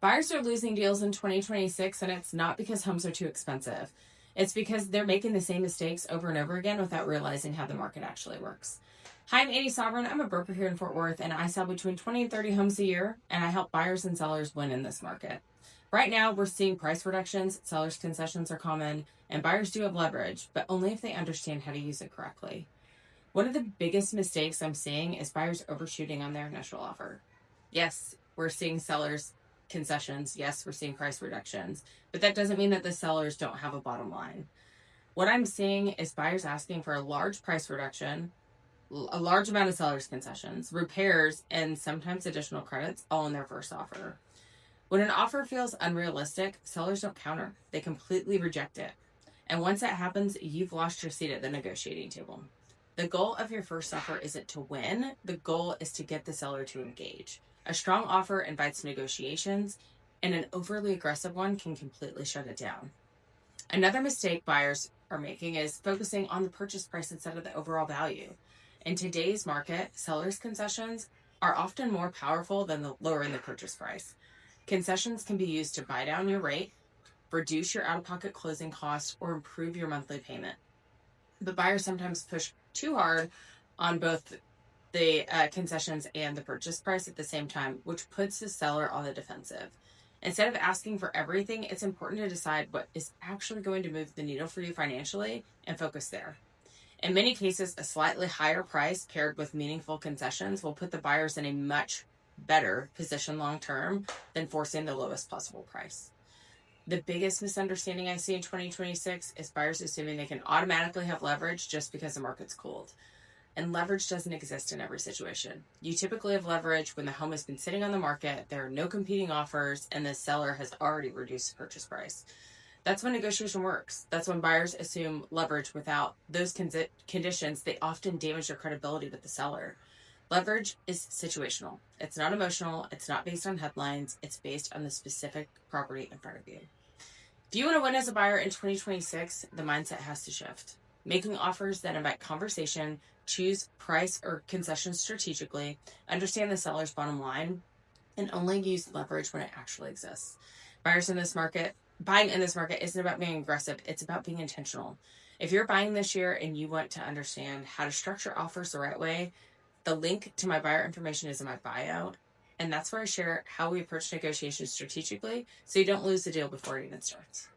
Buyers are losing deals in 2026, and it's not because homes are too expensive. It's because they're making the same mistakes over and over again without realizing how the market actually works. Hi, I'm Annie Sovereign. I'm a broker here in Fort Worth, and I sell between 20 and 30 homes a year, and I help buyers and sellers win in this market. Right now, we're seeing price reductions, sellers' concessions are common, and buyers do have leverage, but only if they understand how to use it correctly. One of the biggest mistakes I'm seeing is buyers overshooting on their initial offer. Yes, we're seeing sellers concessions. Yes, we're seeing price reductions, but that doesn't mean that the sellers don't have a bottom line. What I'm seeing is buyers asking for a large price reduction, a large amount of sellers concessions, repairs, and sometimes additional credits all in their first offer. When an offer feels unrealistic, sellers don't counter. They completely reject it. And once that happens, you've lost your seat at the negotiating table. The goal of your first offer isn't to win. The goal is to get the seller to engage. A strong offer invites negotiations, and an overly aggressive one can completely shut it down. Another mistake buyers are making is focusing on the purchase price instead of the overall value. In today's market, sellers' concessions are often more powerful than lowering the purchase price. Concessions can be used to buy down your rate, reduce your out-of-pocket closing costs, or improve your monthly payment. But buyers sometimes push too hard on both the concessions and the purchase price at the same time, which puts the seller on the defensive. Instead of asking for everything, it's important to decide what is actually going to move the needle for you financially and focus there. In many cases, a slightly higher price paired with meaningful concessions will put the buyers in a much better position long term than forcing the lowest possible price. The biggest misunderstanding I see in 2026 is buyers assuming they can automatically have leverage just because the market's cooled. And leverage doesn't exist in every situation. You typically have leverage when the home has been sitting on the market, there are no competing offers, and the seller has already reduced the purchase price. That's when negotiation works. That's when buyers assume leverage without those conditions. They often damage their credibility with the seller. Leverage is situational. It's not emotional. It's not based on headlines. It's based on the specific property in front of you. If you want to win as a buyer in 2026, the mindset has to shift. Making offers that invite conversation, choose price or concessions strategically, understand the seller's bottom line, and only use leverage when it actually exists. Buying in this market isn't about being aggressive. It's about being intentional. If you're buying this year and you want to understand how to structure offers the right way, the link to my buyer information is in my bio. And that's where I share how we approach negotiations strategically so you don't lose the deal before it even starts.